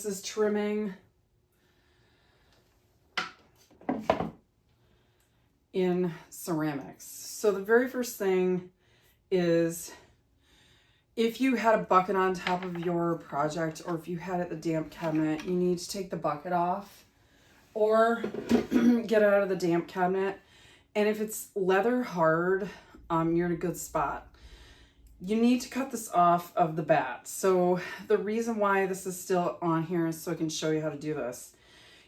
this is trimming in ceramics. So the very first thing is, if you had a bucket on top of your project, or if you had it at the damp cabinet, you need to take the bucket off or get it out of the damp cabinet. And if it's leather hard, you're in a good spot. You need to cut this off of the bat. So the reason why this is still on here is so I can show you how to do this.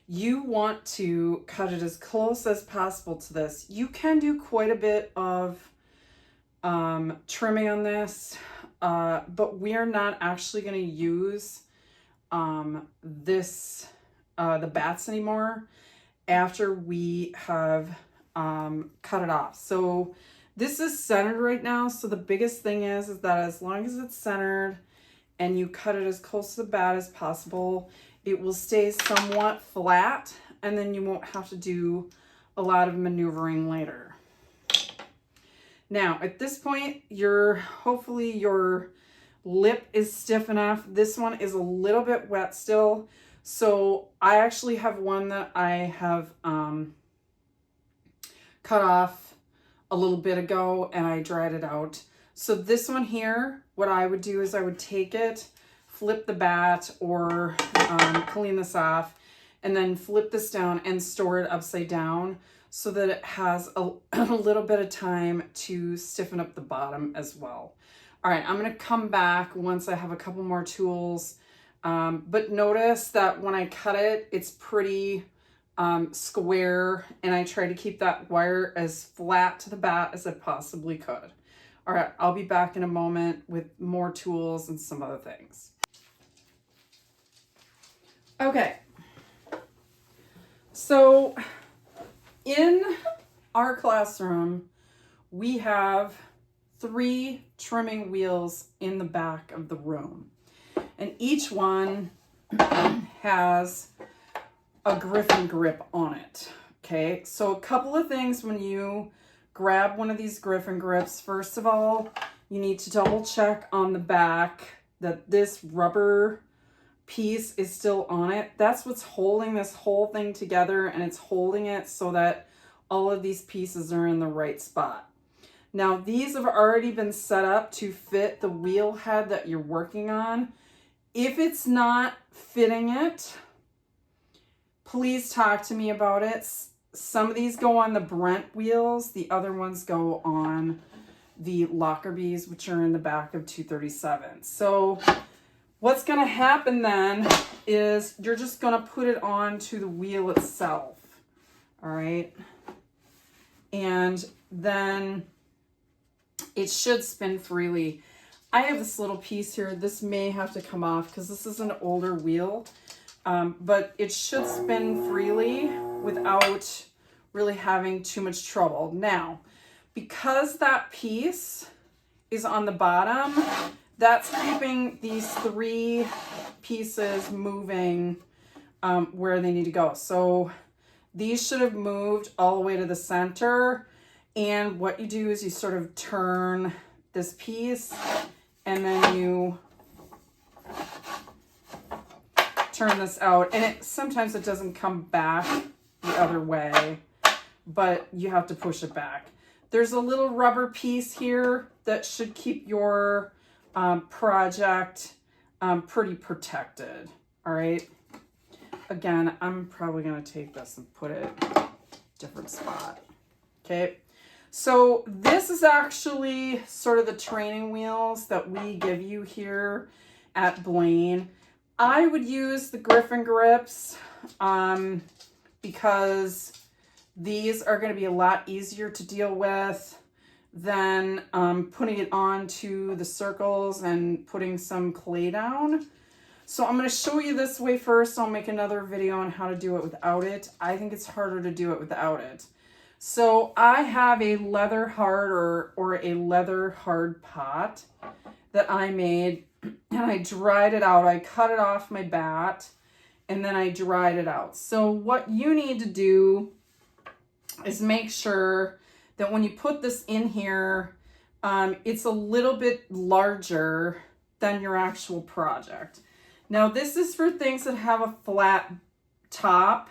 You want to cut it as close as possible to this. You can do quite a bit of trimming on this, but we are not actually going to use the bats anymore after we have cut it off. So this is centered right now. So the biggest thing is that as long as it's centered and you cut it as close to the bat as possible, it will stay somewhat flat, and then you won't have to do a lot of maneuvering later. Now, at this point, hopefully your lip is stiff enough. This one is a little bit wet still. So I actually have one that I have cut off a little bit ago, and I dried it out. So this one here, what I would do is I would take it, flip the bat, or clean this off, and then flip this down and store it upside down so that it has a little bit of time to stiffen up the bottom as well. All right, I'm gonna come back once I have a couple more tools, but notice that when I cut it, it's pretty square, and I try to keep that wire as flat to the bat as I possibly could. All right, I'll be back in a moment with more tools and some other things. Okay, so in our classroom, we have 3 trimming wheels in the back of the room, and each one has a Griffin grip on it. Okay, so a couple of things when you grab one of these Griffin grips. First of all, you need to double check on the back that this rubber piece is still on it. That's what's holding this whole thing together, and it's holding it so that all of these pieces are in the right spot. Now, these have already been set up to fit the wheel head that you're working on. If it's not fitting it, please talk to me about it. Some of these go on the Brent wheels. The other ones go on the Lockerbie's, which are in the back of 237. So what's going to happen then is you're just going to put it onto the wheel itself. All right. And then it should spin freely. I have this little piece here. This may have to come off because this is an older wheel, but it should spin freely without really having too much trouble. Now, because that piece is on the bottom, that's keeping these 3 pieces moving where they need to go. So these should have moved all the way to the center. And what you do is you sort of turn this piece, and then you turn this out. And sometimes it doesn't come back the other way, but you have to push it back. There's a little rubber piece here that should keep your project pretty protected. All right. Again, I'm probably going to take this and put it in a different spot. Okay. So this is actually sort of the training wheels that we give you here at Blaine. I would use the Griffin grips because these are going to be a lot easier to deal with than putting it onto the circles and putting some clay down. So I'm going to show you this way first. I'll make another video on how to do it without it. I think it's harder to do it without it. So I have a leather hard or a leather hard pot that I made, and I dried it out. I cut it off my bat, and then I dried it out. So what you need to do is make sure that when you put this in here, it's a little bit larger than your actual project. Now this is for things that have a flat top.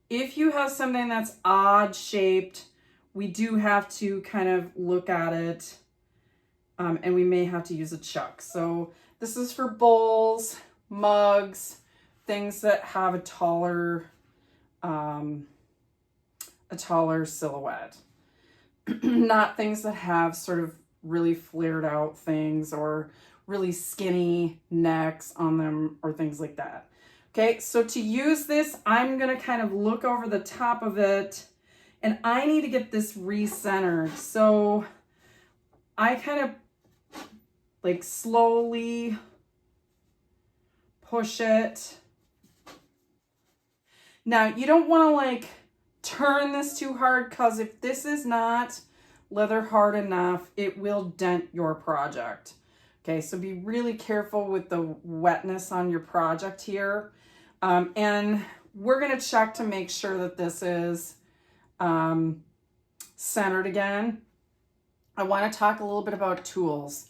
If you have something that's odd shaped, we do have to kind of look at it, and we may have to use a chuck. So this is for bowls, mugs, things that have a taller silhouette. Not things that have sort of really flared out things or really skinny necks on them or things like that. Okay, so to use this, I'm gonna kind of look over the top of it, and I need to get this re-centered. So I kind of like slowly push it. Now you don't want to like turn this too hard, because if this is not leather hard enough, it will dent your project. Okay, so be really careful with the wetness on your project here. And we're going to check to make sure that this is centered again. I want to talk a little bit about tools.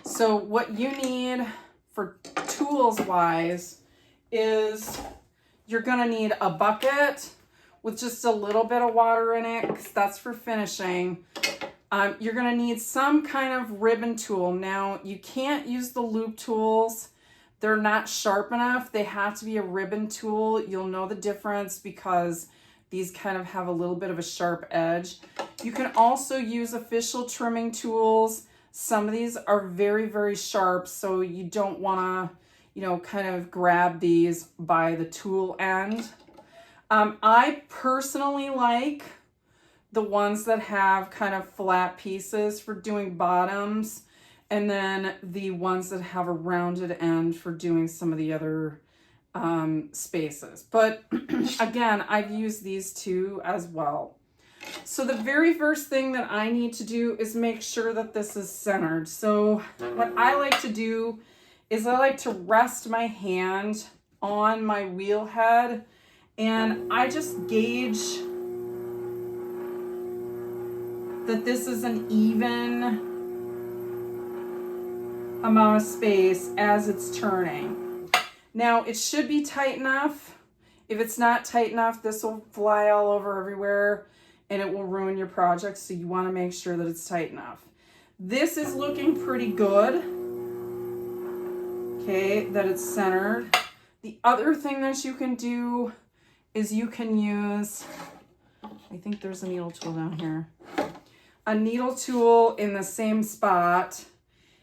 So what you need for tools wise is you're going to need a bucket with just a little bit of water in it, because that's for finishing. You're going to need some kind of ribbon tool. Now, you can't use the loop tools. They're not sharp enough. They have to be a ribbon tool. You'll know the difference because these kind of have a little bit of a sharp edge. You can also use official trimming tools. Some of these are very, very sharp, so you don't want to, you know, kind of grab these by the tool end. I personally like the ones that have kind of flat pieces for doing bottoms, and then the ones that have a rounded end for doing some of the other spaces. But again, I've used these two as well. So the very first thing that I need to do is make sure that this is centered. So what I like to do is I like to rest my hand on my wheel head, and I just gauge that this is an even amount of space as it's turning. Now, it should be tight enough. If it's not tight enough, this will fly all over everywhere and it will ruin your project, so you want to make sure that it's tight enough. This is looking pretty good. Okay, that it's centered. The other thing that you can do is you can use, I think there's a needle tool down here, a needle tool in the same spot,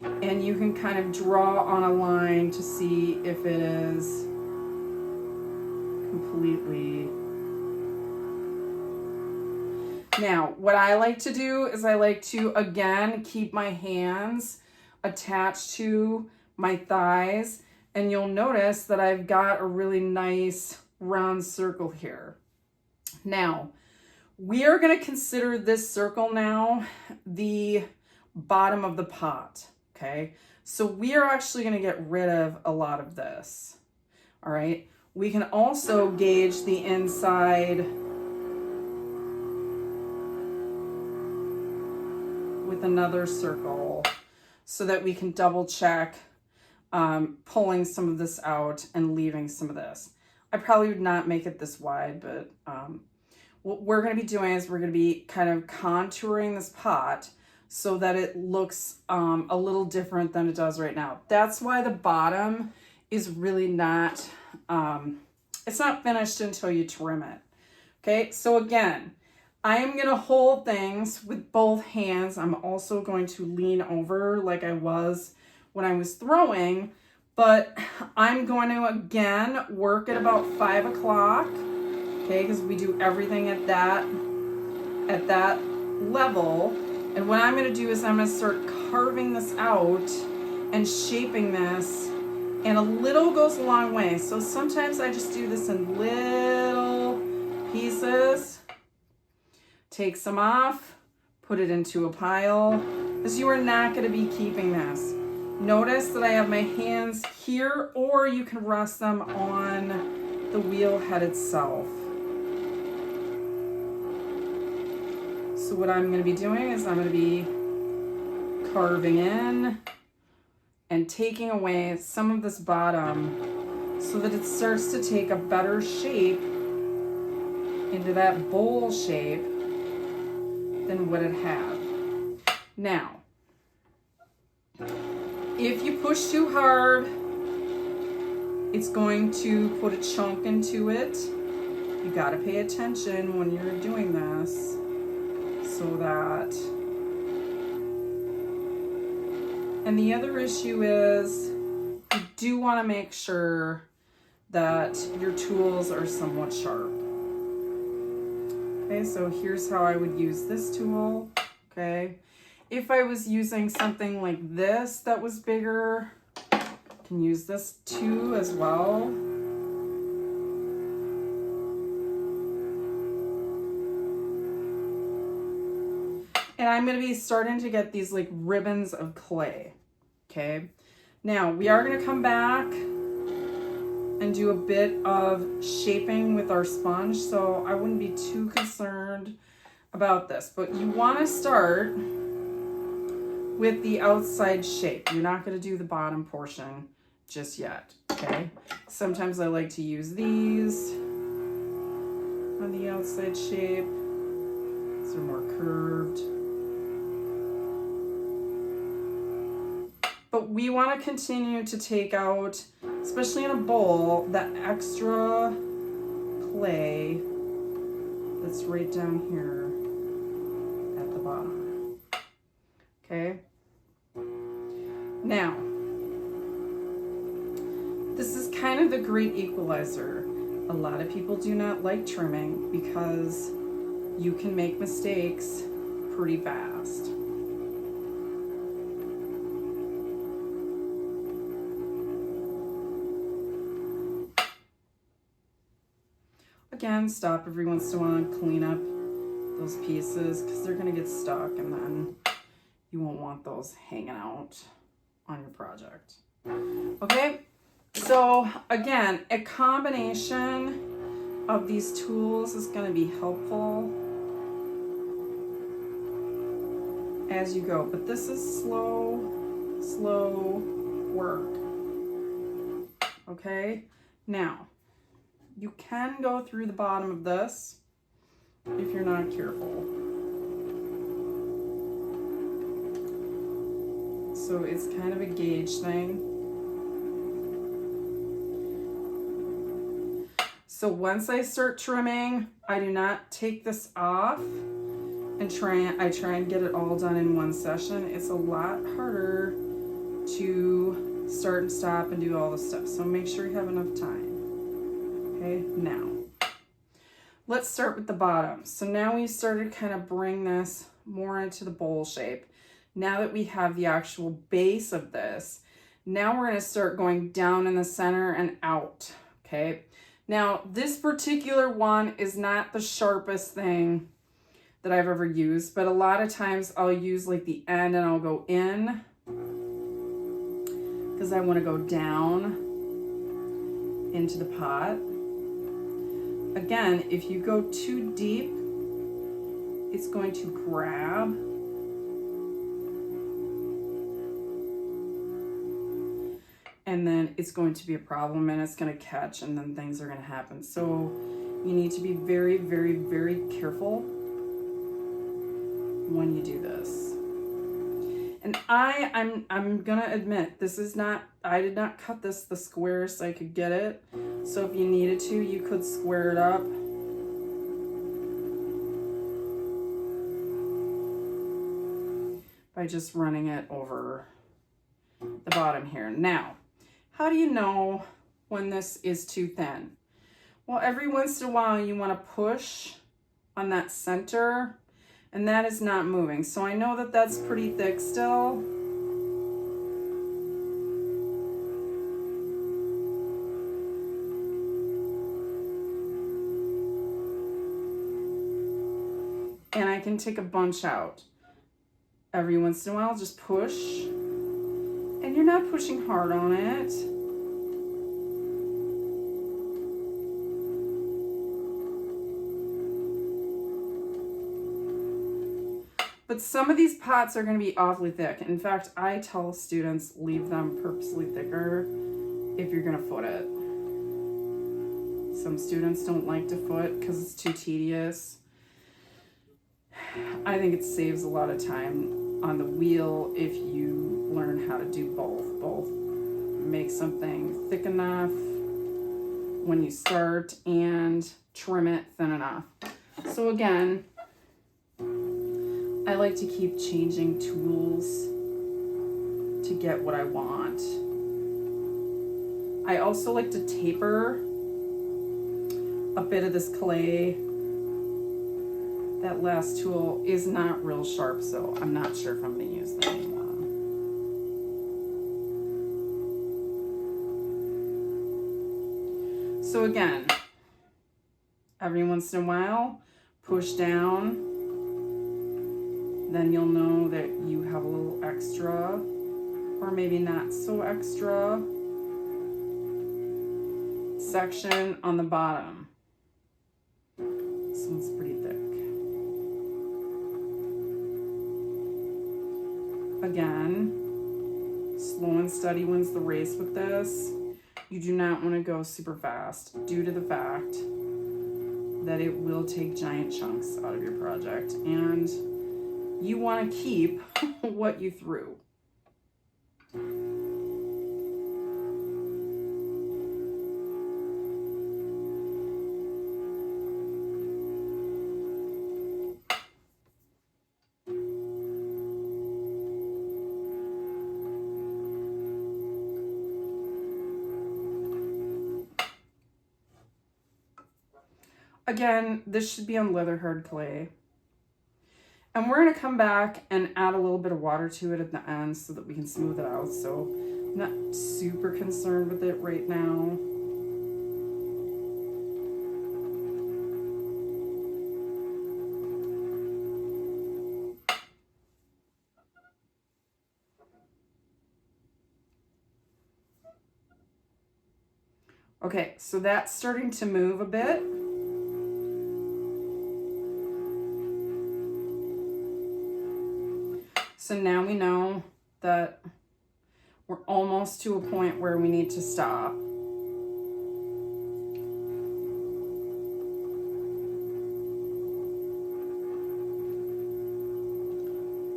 and you can kind of draw on a line to see if it is completely. Now, what I like to do is I like to, again, keep my hands attached to my thighs, and you'll notice that I've got a really nice round circle here. Now, we are going to consider this circle now the bottom of the pot, okay? So we are actually going to get rid of a lot of this, all right? We can also gauge the inside with another circle so that we can double check pulling some of this out and leaving some of this. I probably would not make it this wide, but what we're going to be doing is we're going to be kind of contouring this pot so that it looks a little different than it does right now. That's why the bottom is really not, it's not finished until you trim it. Okay, so again, I am going to hold things with both hands. I'm also going to lean over like I was when I was throwing, but I'm going to again work at about 5 o'clock, okay, because we do everything at that level. And what I'm going to do is I'm going to start carving this out and shaping this, and a little goes a long way. So sometimes I just do this in little pieces, take some off, put it into a pile, because you are not going to be keeping this. Notice that I have my hands here, or you can rest them on the wheel head itself. So what I'm going to be doing is I'm going to be carving in and taking away some of this bottom so that it starts to take a better shape into that bowl shape than what it had. Now, if you push too hard, it's going to put a chunk into it. You gotta pay attention when you're doing this so that. And the other issue is you do want to make sure that your tools are somewhat sharp. Okay, so here's how I would use this tool. Okay, if I was using something like this that was bigger, I can use this too as well. And I'm going to be starting to get these like ribbons of clay. Okay, now we are going to come back and do a bit of shaping with our sponge, so I wouldn't be too concerned about this. But you want to start with the outside shape. You're not going to do the bottom portion just yet, okay? Sometimes I like to use these on the outside shape. These are more curved. But we want to continue to take out, especially in a bowl, that extra clay that's right down here at the bottom. Okay? Now, this is kind of the great equalizer. A lot of people do not like trimming because you can make mistakes pretty fast. Again, stop every once in a while and clean up those pieces because they're going to get stuck and then you won't want those hanging out on your project. Okay, so again, a combination of these tools is going to be helpful as you go, but this is slow work. Okay, now you can go through the bottom of this if you're not careful. So it's kind of a gauge thing. So once I start trimming, I do not take this off and try and get it all done in one session. It's a lot harder to start and stop and do all the stuff. So make sure you have enough time. Okay, now let's start with the bottom. So now we started to kind of bring this more into the bowl shape. Now that we have the actual base of this, now we're going to start going down in the center and out. Okay, now this particular one is not the sharpest thing that I've ever used, but a lot of times I'll use like the end and I'll go in because I want to go down into the pot. Again, if you go too deep, it's going to grab. And then it's going to be a problem and it's going to catch and then things are going to happen. So you need to be very, very, very careful when you do this. And I'm going to admit, this is not, I did not cut this the squarest I could get it. So if you needed to, you could square it up. By just running it over the bottom here. Now, how do you know when this is too thin? Well, every once in a while you want to push on that center and that is not moving. So I know that that's pretty thick still. And I can take a bunch out. Every once in a while, just push. And you're not pushing hard on it. But some of these pots are going to be awfully thick. In fact, I tell students leave them purposely thicker if you're going to foot it. Some students don't like to foot because it's too tedious. I think it saves a lot of time on the wheel if you learn how to do both. Both make something thick enough when you start and trim it thin enough. So again, I like to keep changing tools to get what I want. I also like to taper a bit of this clay. That last tool is not real sharp, so I'm not sure if I'm going to use that anymore. So again, every once in a while, push down, then you'll know that you have a little extra, or maybe not so extra, section on the bottom. This one's pretty thick. Again, slow and steady wins the race with this. You do not want to go super fast due to the fact that it will take giant chunks out of your project, and you want to keep what you threw. Again, this should be on leather hard clay. And we're going to come back and add a little bit of water to it at the end so that we can smooth it out. So I'm not super concerned with it right now. Okay, so that's starting to move a bit. So now we know that we're almost to a point where we need to stop.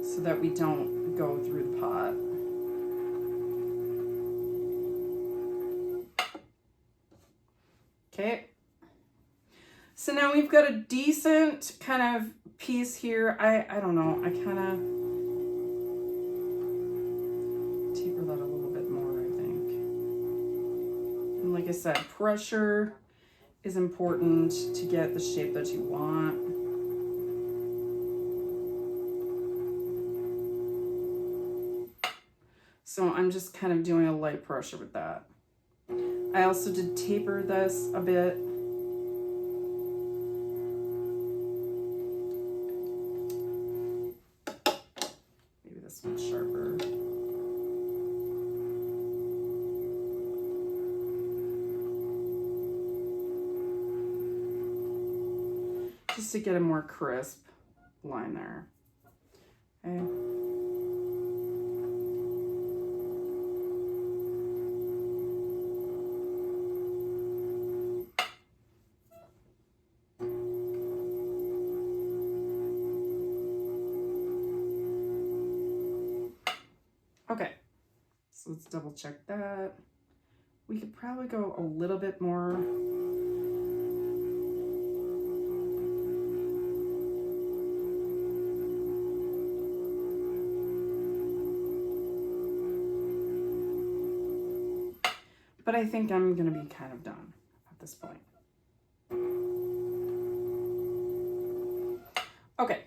So that we don't go through the pot. Okay. So now we've got a decent kind of piece here. I don't know. I kind of taper that a little bit more, I think. And like I said, pressure is important to get the shape that you want. So I'm just kind of doing a light pressure with that. I also did taper this a bit. Maybe this one's sharper. Just to get a more crisp line there. Okay. Okay, so let's double check that. We could probably go a little bit more. But I think I'm gonna be kind of done at this point. Okay,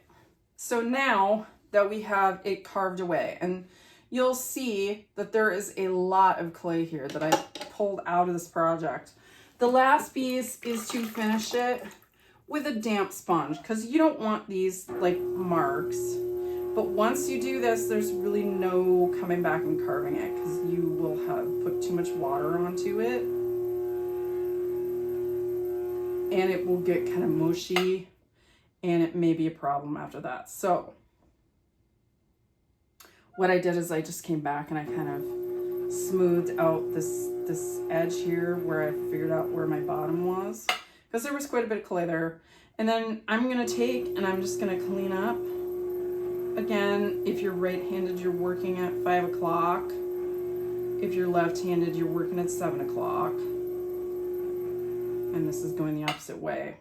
so now that we have it carved away, and you'll see that there is a lot of clay here that I pulled out of this project. The last piece is to finish it with a damp sponge, because you don't want these like marks. But once you do this, there's really no coming back and carving it, because you will have put too much water onto it. And it will get kind of mushy, and it may be a problem after that. So what I did is I just came back and I kind of smoothed out this edge here where I figured out where my bottom was, because there was quite a bit of clay there. And then I'm gonna take and I'm just gonna clean up. Again, if you're right-handed, you're working at 5 o'clock. If you're left-handed, you're working at 7 o'clock. And this is going the opposite way.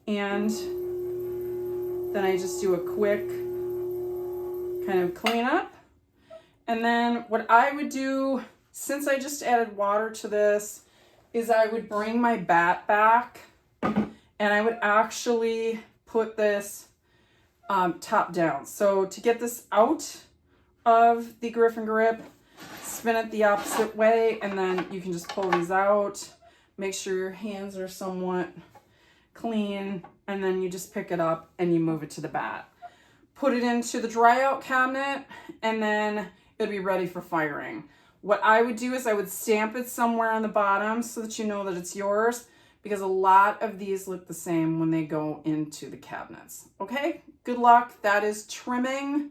And then I just do a quick kind of clean up. And then what I would do, since I just added water to this, is I would bring my bat back and I would actually put this top down. So to get this out of the Griffin grip, spin it the opposite way, and then you can just pull these out. Make sure your hands are somewhat clean, and then you just pick it up and you move it to the bat. Put it into the dry out cabinet, and then it'll be ready for firing. What I would do is I would stamp it somewhere on the bottom so that you know that it's yours, because a lot of these look the same when they go into the cabinets. Okay, good luck. That is trimming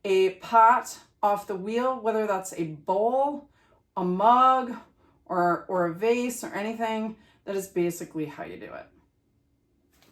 a pot off the wheel, whether that's a bowl, a mug, or a vase or anything. That is basically how you do it.